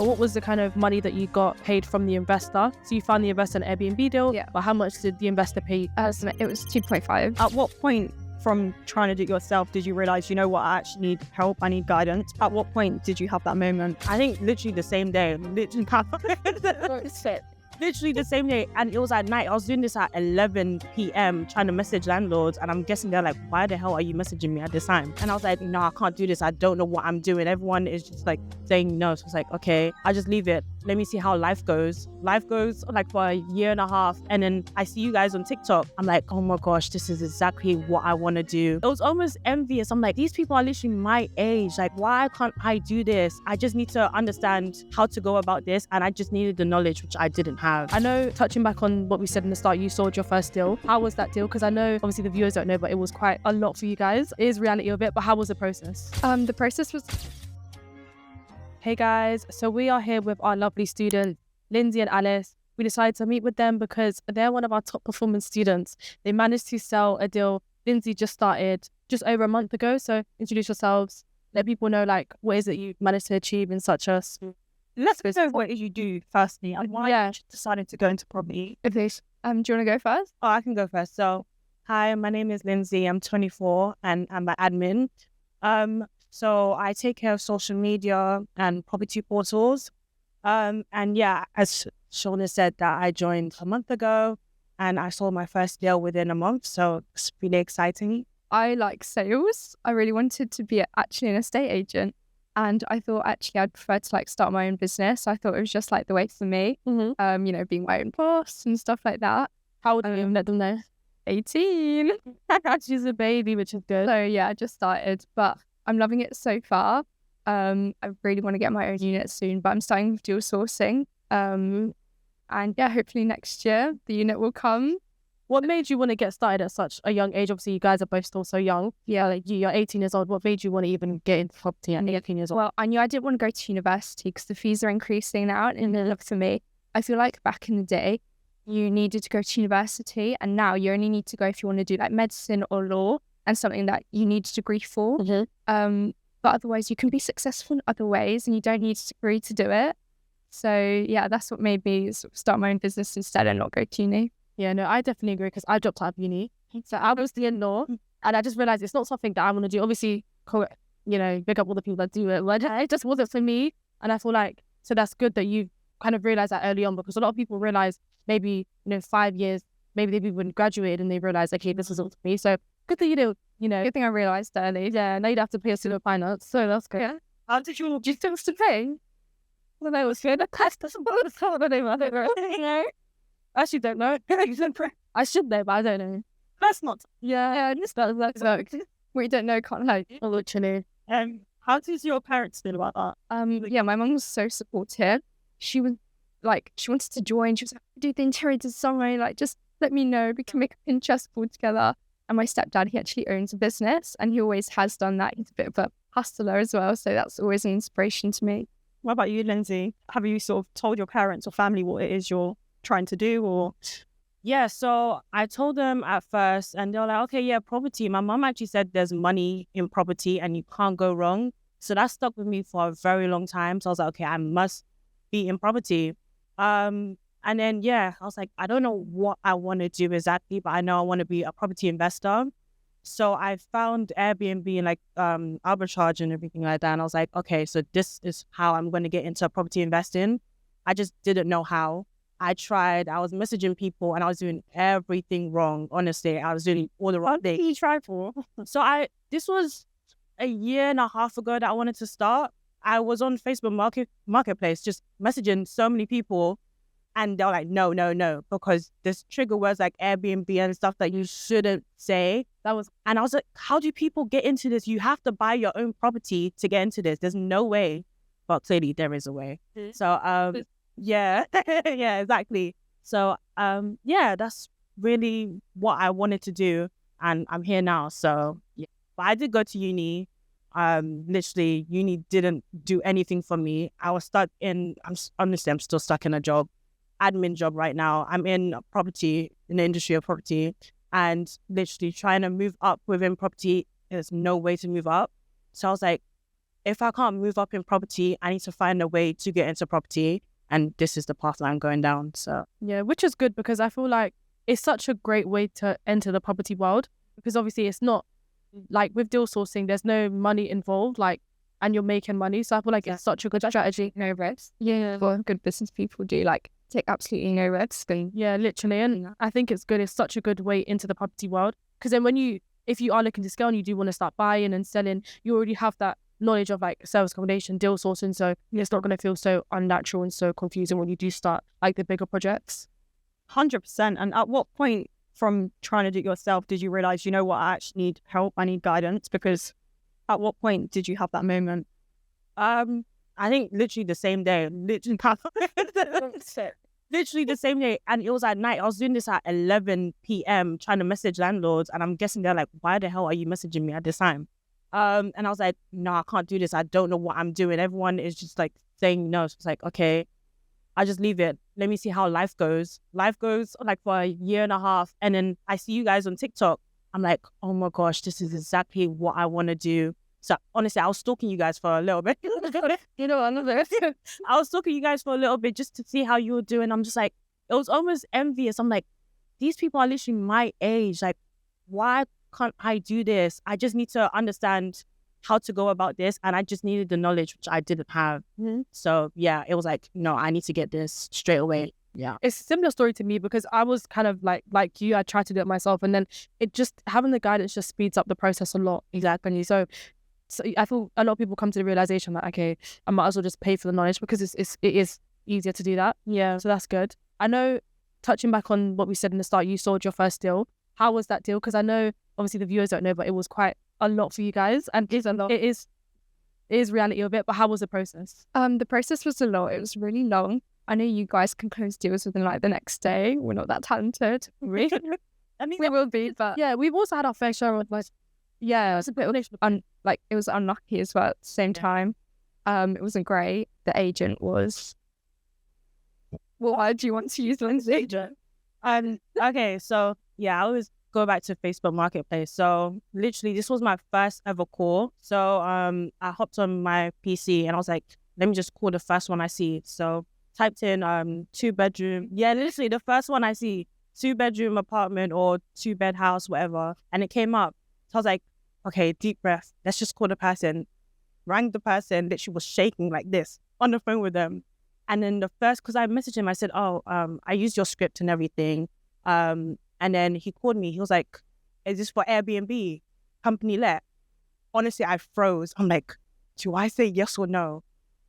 But what was the kind of money that you got paid from the investor? So you found the investor an Airbnb deal, Yeah. but how much did the investor pay? So it was 2.5. At what point from trying to do it yourself did you realize, you know what, I actually need help, I need guidance? At what point did you have that moment? I think literally the same day. Literally the same day, and it was at night. I was doing this at 11 p.m. trying to message landlords, and I'm guessing they're like, why the hell are you messaging me at this time? And I was like, no, I can't do this. I don't know what I'm doing. Everyone is just like saying no. So it's like, okay, I just leave it. Let me see how life goes. Life goes like for a year and a half, and then I see you guys on TikTok. I'm like, oh my gosh, this is exactly what I want to do. It was almost envious. I'm like, these people are literally my age. Like, why can't I do this? I just need to understand how to go about this, and I just needed the knowledge, which I didn't have. I know, touching back on what we said in the start, you sold your first deal. How was that deal? Because I know obviously the viewers don't know, but it was quite a lot for you guys. It is reality of it, but how was the process? The process was... Hey guys, so we are here with our lovely students, Lindsay and Alice. We decided to meet with them because they're one of our top performing students. They managed to sell a deal. Lindsay just started just over a month ago. So introduce yourselves. Let people know, like, what is it you managed to achieve in such a... Let's go over what did you do firstly and why you decided to go into property. Do you want to go first? Oh, I can go first. So, hi, my name is Lindsay. I'm 24 and I'm an admin. So I take care of social media and property portals. And yeah, as Shauna said, that I joined a month ago and I sold my first deal within a month. So it's really exciting. I like sales. I really wanted to be actually an estate agent. And I thought actually I'd prefer to like start my own business. I thought it was just like the way for me, you know, being my own boss and stuff like that. How old are you? Let them know. 18. She's a baby, which is good. So yeah, I just started, but I'm loving it so far. I really want to get my own unit soon, but I'm starting with dual sourcing. And yeah, hopefully next year the unit will come. What made you want to get started at such a young age? Obviously, you guys are both still so young. Yeah, like you're 18 years old. What made you want to even get into property at 18 years old? Well, I knew I didn't want to go to university because the fees are increasing now. And for me, I feel like back in the day, you needed to go to university, and now you only need to go if you want to do like medicine or law and something that you need a degree for. But otherwise, you can be successful in other ways, and you don't need a degree to do it. So yeah, that's what made me sort of start my own business instead and not go to uni. Yeah, no, I definitely agree because I dropped out of uni. So I was doing law and I just realized it's not something that I want to do. Obviously, you know, big up all the people that do it, but it just wasn't for me. And I feel like, so that's good that you kind of realized that early on, because a lot of people realize maybe, 5 years, maybe they've even graduated and they realize, okay, this isn't for me. So good that you do, Good thing I realized early. Yeah, now you'd have to pay a student finance. So that's good. Yeah. How did you... Do you still have to pay? Well, I was good. I don't know. I actually don't know. I should know, but I don't know. That's not... Yeah, that's We don't know, can't help. Literally. How does your parents feel about that? Yeah, my mum was so supportive. She was like, she wanted to join. She was like, do the interior design, like, just let me know. We can make a Pinterest board together. And my stepdad, he actually owns a business and he always has done that. He's a bit of a hustler as well. So that's always an inspiration to me. What about you, Lindsay? Have you sort of told your parents or family what it is you're trying to do, or... Yeah, so I told them at first and they were like, okay, yeah, property. My mum actually said there's money in property and you can't go wrong. So that stuck with me for a very long time. So I was like, okay, I must be in property. And then, yeah, I was like, I don't know what I want to do exactly, but I know I want to be a property investor. So I found Airbnb and like arbitrage and everything like that. And I was like, okay, so this is how I'm going to get into property investing. I just didn't know how. I tried, I was messaging people and I was doing everything wrong. Honestly, I was doing all the wrong things. What did you try for? So this was a year and a half ago that I wanted to start. I was on Facebook Marketplace, just messaging so many people and they were like, no, because there's trigger words like Airbnb and stuff that you shouldn't say. And I was like, how do people get into this? You have to buy your own property to get into this. There's no way. But clearly there is a way. So, yeah, yeah, exactly. So, yeah, that's really what I wanted to do. And I'm here now. So, yeah. But I did go to uni. Literally, uni didn't do anything for me. I was stuck in, I'm still stuck in a admin job right now. I'm in property, in the industry of property. And literally trying to move up within property, there's no way to move up. So I was like, if I can't move up in property, I need to find a way to get into property. And this is the path that I'm going down. So Yeah, which is good because I feel like it's such a great way to enter the property world, because obviously it's not like with deal sourcing, there's no money involved, like, and you're making money. So I feel like it's such a good strategy. No risk. Yeah. What good business people do, like, take absolutely no risk. And Yeah, literally. And I think it's good. It's such a good way into the property world, because then if you are looking to scale and you do want to start buying and selling, you already have that knowledge of like service accommodation, deal sourcing. So it's not going to feel so unnatural and so confusing when you do start like the bigger projects. 100%. And at what point from trying to do it yourself did you realize, you know what, I actually need help, I need guidance? Because at what point did you have that moment? I think literally the same day, literally the same day. And it was at night. I was doing this at 11 p.m. trying to message landlords. And I'm guessing they're like, why the hell are you messaging me at this time? And I was like, no, I can't do this. I don't know what I'm doing. Everyone is just like saying no. So it's like, okay, I just leave it. Let me see how life goes. Life goes like for a year and a half. And then I see you guys on TikTok. I'm like, oh my gosh, this is exactly what I want to do. So honestly, I was stalking you guys for a little bit. You know, another. I was stalking you guys for a little bit just to see how you were doing. I'm just like, it was almost envious. I'm like, these people are literally my age. Like, why can't I do this? I just need to understand how to go about this. And I just needed the knowledge, which I didn't have. Mhm. So yeah, it was like, no, I need to get this straight away. Yeah. It's a similar story to me, because I was kind of like you, I tried to do it myself, and then it just, having the guidance just speeds up the process a lot. Exactly. So I feel a lot of people come to the realization that, okay, I might as well just pay for the knowledge, because it is easier to do that. Yeah. So that's good. I know, touching back on what we said in the start, you sold your first deal. How was that deal? Because I know obviously the viewers don't know, but it was quite a lot for you guys, and it is a lot. It is reality of it. But how was the process? the process was a lot. It was really long. I know you guys can close deals within like the next day. We're not that talented. I mean, We will be, but Yeah, we've also had our fair share of like, yeah, it was unlucky as well at the same time. It wasn't great. The agent was. Well, why do you want to use Lindsay? agent. Okay, so yeah, I always go back to Facebook Marketplace. So literally, this was my first ever call. So I hopped on my PC and I was like, let me just call the first one I see. So typed in 2-bedroom. Yeah, literally the first one I see, 2-bedroom apartment or 2-bed house, whatever. And it came up. So I was like, okay, deep breath. Let's just call the person. Rang the person, literally was shaking like this on the phone with them. And then because I messaged him, I said, I used your script and everything. And then he called me. He was like, is this for Airbnb? Company let? Honestly, I froze. I'm like, do I say yes or no?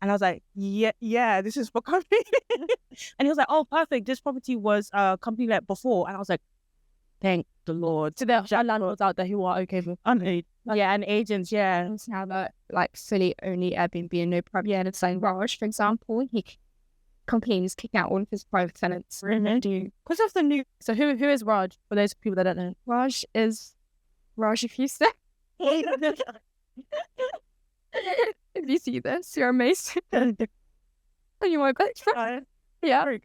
And I was like, yeah, this is for company. And he was like, oh, perfect. This property was company let before. And I was like, thank the Lord. So there are landlords out there who are okay with Yeah, and agents, yeah. And now that like fully only Airbnb and no private tenants, saying Raj, for example, he complains kicking out all of his private tenants. Because of the new... So who is Raj, for those people that don't know? Raj is Raj. If you say, if you see this, you're amazing. And you're my best friend. Yeah.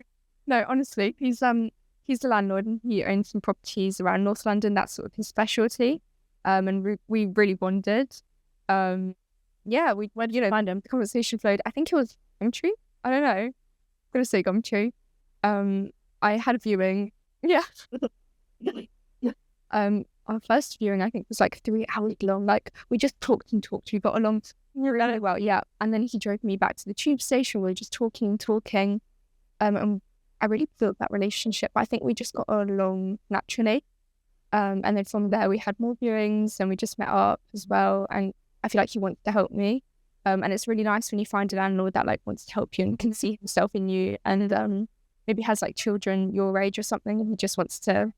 No, honestly, he's the landlord and he owns some properties around North London. That's sort of his specialty. And we really bonded. Yeah, we went, Find him. the conversation flowed. I think it was Gumtree. I don't know. I'm gonna say Gumtree. I had a viewing. Yeah. Our first viewing, I think, was like 3 hours long. Like, we just talked and talked. We got along really well, yeah. And then he drove me back to the tube station. We were just talking. And I really built that relationship. I think we just got along naturally. And then from there, we had more viewings and we just met up as well. And I feel like he wants to help me. And it's really nice when you find a landlord that like wants to help you and can see himself in you, and maybe has like children your age or something, and he just wants to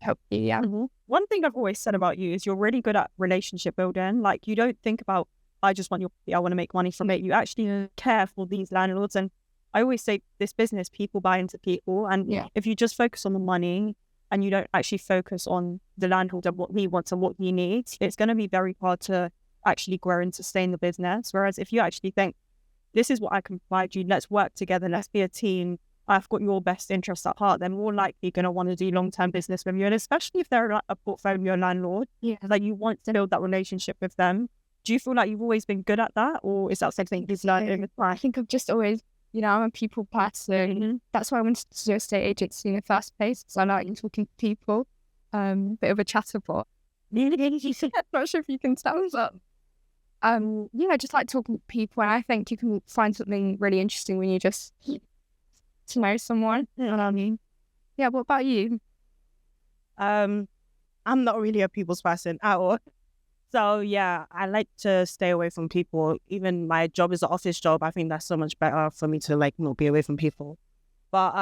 help you. Yeah. Mm-hmm. One thing I've always said about you is you're really good at relationship building. Like, you don't think about, I just want I want to make money from it. You actually care for these landlords. And I always say this business, people buy into people. And if you just focus on the money and you don't actually focus on the landlord and what he wants and what he needs, it's going to be very hard to actually grow and sustain the business. Whereas if you actually think, this is what I can provide you, let's work together, let's be a team, I've got your best interests at heart, they're more likely going to want to do long-term business with you. And especially if they're like a portfolio landlord, like, you want to build that relationship with them Do you feel like you've always been good at that, or is that something you've learned over time? I think I've just always, I'm a people person. That's why I wanted to do estate agency in the first place, because I like talking to people. Bit of a chatterbot. Not sure if you can tell, but I just like talking to people, and I think you can find something really interesting when you just to know someone. Yeah. What about you? I'm not really a people's person at all. So yeah, I like to stay away from people. Even my job is an office job. I think that's so much better for me to like not be away from people. But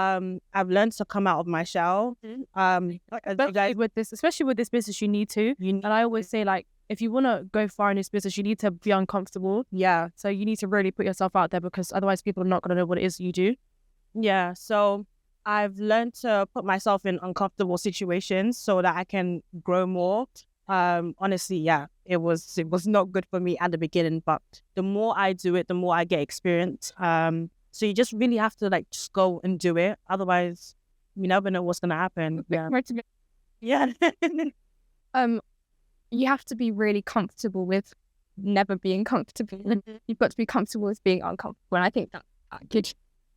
I've learned to come out of my shell. Especially with this business, you need to. And I always say, like, if you want to go far in this business, you need to be uncomfortable. Yeah. So you need to really put yourself out there, because otherwise people are not going to know what it is you do. Yeah. So I've learned to put myself in uncomfortable situations so that I can grow more. Honestly, yeah, it was not good for me at the beginning, but the more I do it, the more I get experience. So you just really have to like just go and do it. Otherwise, you never know what's gonna happen. Yeah. Yeah. You have to be really comfortable with never being comfortable. You've got to be comfortable with being uncomfortable. And I think that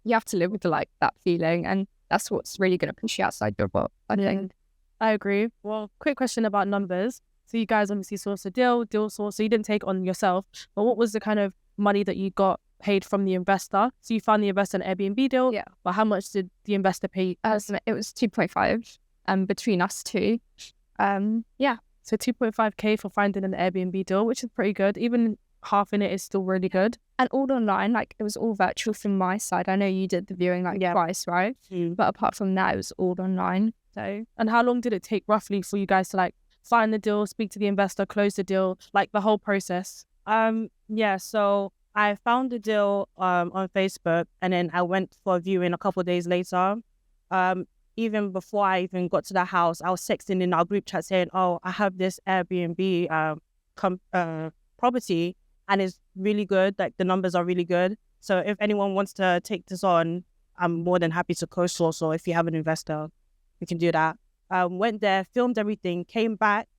you have to live with that feeling, and that's what's really going to push you outside your box, I think. I agree. Well, quick question about numbers. So you guys obviously sourced a deal source, so you didn't take on yourself, but what was the kind of money that you got paid from the investor? So you found the investor an Airbnb deal, yeah. But how much did the investor pay? So it was 2.5 between us two. So 2.5k for finding an Airbnb deal, which is pretty good. Even half in it is still really good. And all online, like it was all virtual from my side. I know you did the viewing twice, right? But apart from that, it was all online. So, and how long did it take roughly for you guys to like find the deal, speak to the investor, close the deal, like the whole process? So I found the deal on Facebook, and then I went for a viewing a couple of days later. Even before I even got to the house, I was texting in our group chat saying, "Oh, I have this Airbnb property, and it's really good. Like the numbers are really good. So if anyone wants to take this on, I'm more than happy to co-source. Or if you have an investor, we can do that." Went there, filmed everything, came back,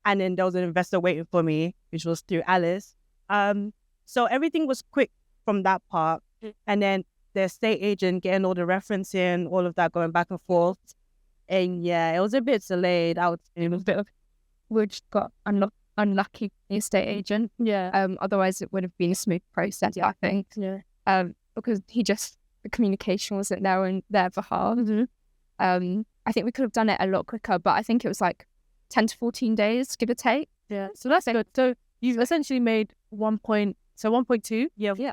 and then there was an investor waiting for me, which was through Alice. So everything was quick from that part. And then the estate agent getting all the referencing, all of that going back and forth. And yeah, it was a bit delayed. It was a bit of... We just got unlucky the estate agent. Yeah. Otherwise it would have been a smooth process, I think. Yeah. Because the communication wasn't there on their behalf. I think we could have done it a lot quicker, but I think it was like 10 to 14 days, give or take. Yeah. So that's good. So you've essentially made 1.2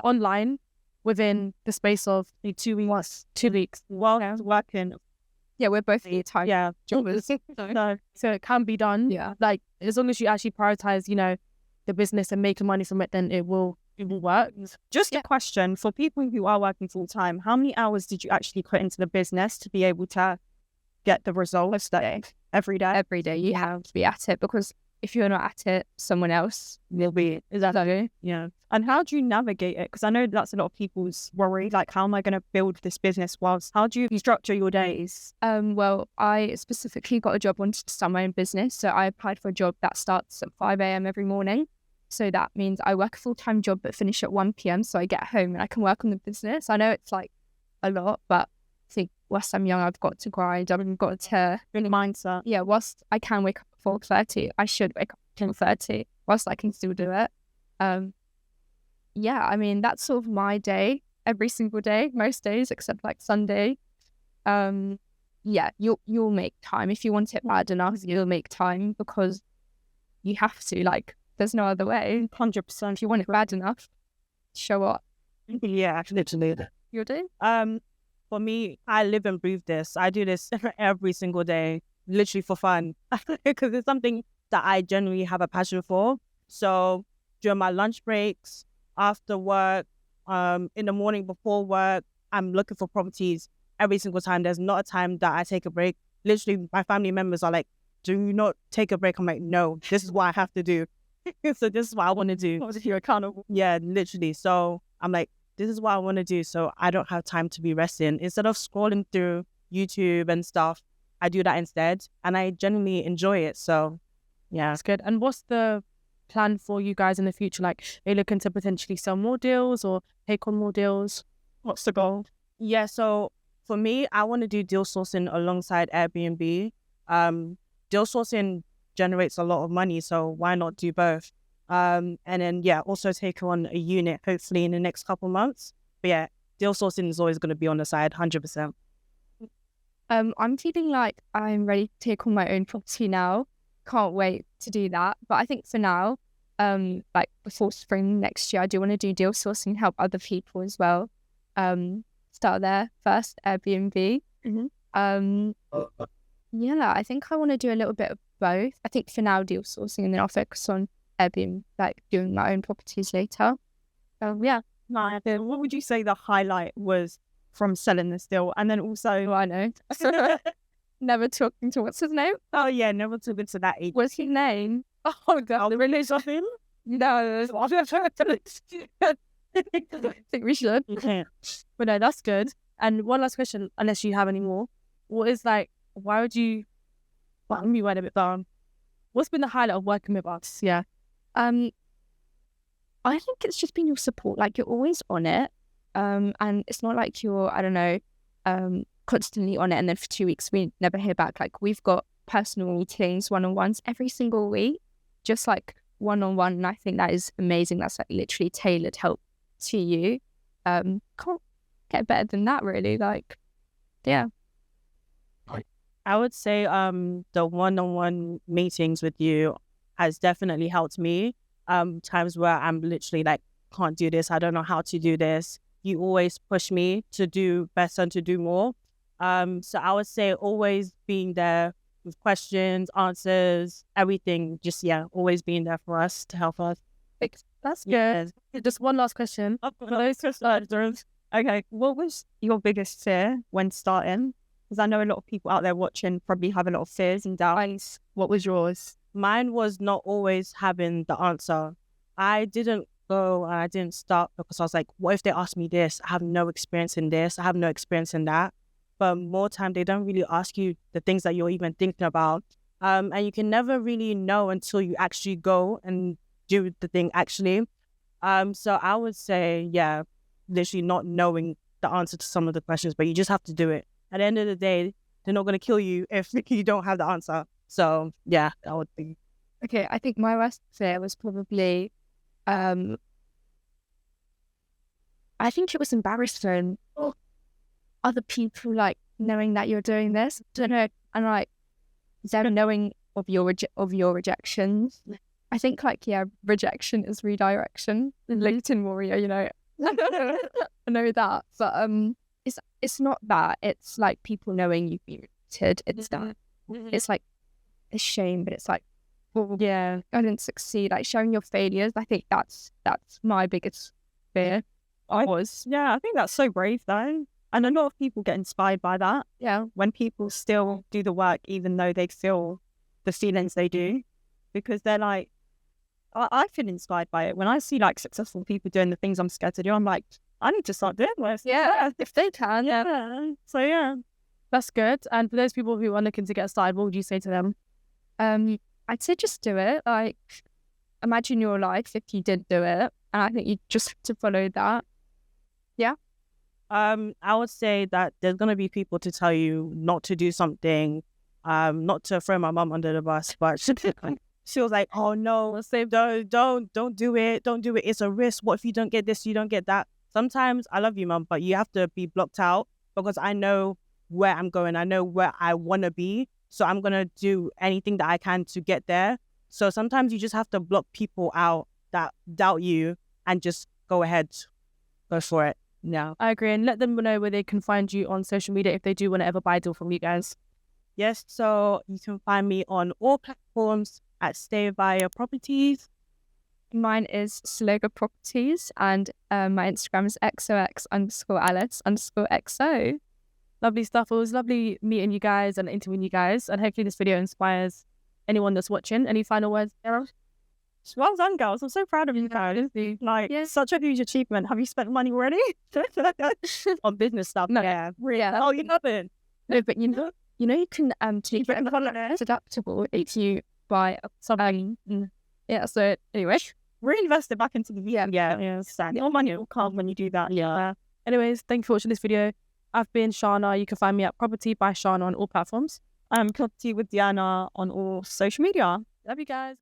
online within the space of 2 weeks. 2 weeks. While working. Yeah, we're both full-time jobbers. So it can be done. Yeah. Like as long as you actually prioritize, the business and making money from it, then it will work. Just a question for people who are working full-time, how many hours did you actually put into the business to be able to get the results every day? Every day you have to be at it, because if you're not at it, someone else will be. Is that okay? Yeah. And how do you navigate it? Because I know that's a lot of people's worry. Like, how am I going to build this business how do you structure your days? Well, I specifically got a job, wanted to start my own business. So I applied for a job that starts at 5 a.m. every morning. So that means I work a full-time job but finish at 1 p.m. So I get home and I can work on the business. I know it's like a lot, but I think whilst I'm young, I've got to grind. I've got to... Really mindset. Yeah, whilst I can wake up at 4:30, I should wake up at 10:30 whilst I can still do it. I mean, that's sort of my day every single day, most days except like Sunday. You'll make time. If you want it bad enough, you'll make time, because you have to. Like, there's no other way. 100%. If you want it bad enough, show up. Yeah, literally. You're doing? For me, I live and breathe this. I do this every single day, literally for fun, because it's something that I genuinely have a passion for. So during my lunch breaks, after work, in the morning before work, I'm looking for properties every single time. There's not a time that I take a break. Literally, my family members are like, "Do you not take a break?" I'm like, "No, this is what I have to do." So this is what I want to do. Obviously, you're accountable. Yeah, literally. So I'm like, this is what I want to do. So I don't have time to be resting. Instead of scrolling through YouTube and stuff, I do that instead. And I genuinely enjoy it. So yeah. That's good. And what's the plan for you guys in the future? Like, are you looking to potentially sell more deals or take on more deals? What's the goal? Yeah, so for me, I want to do deal sourcing alongside Airbnb. Deal sourcing generates a lot of money, so why not do both? And then, yeah, also take on a unit, hopefully in the next couple months. But yeah, deal sourcing is always going to be on the side, 100%. I'm feeling like I'm ready to take on my own property now. Can't wait to do that. But I think for now, like before spring next year, I do want to do deal sourcing, help other people as well. Start there first, Airbnb. Yeah, I think I want to do a little bit of both. I think for now, deal sourcing, and then I'll focus on Airbnb, like doing my own properties later. Yeah. Nice. What would you say the highlight was from selling this deal? And then also, Oh, I know. Never talking to what's his name? Oh yeah, never took it to that age. What's his name? Oh, God, the release of him? No, I think we should. But no, that's good. And one last question, unless you have any more. What is like, why would you, well, let me write a bit down. What's been the highlight of working with us? Yeah. I think it's just been your support. Like, you're always on it. And it's not like you're, I don't know, constantly on it and then for 2 weeks we never hear back. Like, we've got personal meetings, one-on-ones every single week, just like one-on-one. And I think that is amazing. That's like literally tailored help to you. Can't get better than that, really. Like, yeah. I would say the one-on-one meetings with you has definitely helped me. Times where I'm literally like, can't do this, I don't know how to do this. You always push me to do better and to do more. So I would say always being there with questions, answers, everything. Just, yeah, always being there for us to help us. That's good. Just one last question. Okay, what was your biggest fear when starting? Because I know a lot of people out there watching probably have a lot of fears and doubts. What was yours? Mine was not always having the answer. I didn't go and I didn't start because I was like, what if they ask me this? I have no experience in this. I have no experience in that. But more time, they don't really ask you the things that you're even thinking about. And you can never really know until you actually go and do the thing actually. So I would say, yeah, literally not knowing the answer to some of the questions, but you just have to do it. At the end of the day, they're not going to kill you if you don't have the answer. So yeah, that would be. Okay, I think my worst fear was probably, I think it was embarrassment. Other people like knowing that you're doing this. I don't know, and like them knowing of your rejections. I think like, yeah, rejection is redirection. LinkedIn warrior, you know. I know that, but it's not that. It's like people knowing you've been rejected. It's that. It's like a shame, but it's like, well, yeah, I didn't succeed. Like showing your failures. I think that's my biggest fear. I think that's so brave though. And a lot of people get inspired by that. Yeah. When people still do the work, even though they feel the feelings they do, because they're like, I feel inspired by it. When I see like successful people doing the things I'm scared to do, I'm like, I need to start doing this. Yeah, if they can. Yeah. So yeah. That's good. And for those people who are looking to get started, what would you say to them? I'd say just do it. Like, imagine your life if you did do it. And I think you just have to follow that. Yeah. I would say that there's going to be people to tell you not to do something, not to throw my mum under the bus, but she was like, oh no, don't do it. Don't do it. It's a risk. What if you don't get this, you don't get that? Sometimes I love you, mum, but you have to be blocked out because I know where I'm going. I know where I want to be. So I'm going to do anything that I can to get there. So sometimes you just have to block people out that doubt you and just go ahead, go for it. Yeah, I agree. And let them know where they can find you on social media if they do want to ever buy a deal from you guys. Yes, so you can find me on all platforms at Stay Via Properties. Mine is Sloga Properties and my Instagram is XOX_Alice_XO. Lovely stuff. It was lovely meeting you guys and interviewing you guys. And hopefully this video inspires anyone that's watching. Any final words, Sarah? Well done, girls. I'm so proud of you guys. Like, such a huge achievement. Have you spent money already? On business stuff? No. Yeah. Yeah. Oh, you haven't? No, but you know you can keep it adaptable if you buy something. Yeah. So anyway, Reinvest it back into the Your money will come when you do that. anyways, thank you for watching this video. I've been Shana. You can find me at Property by Shana on all platforms. Property with Diana on all social media. Love you guys.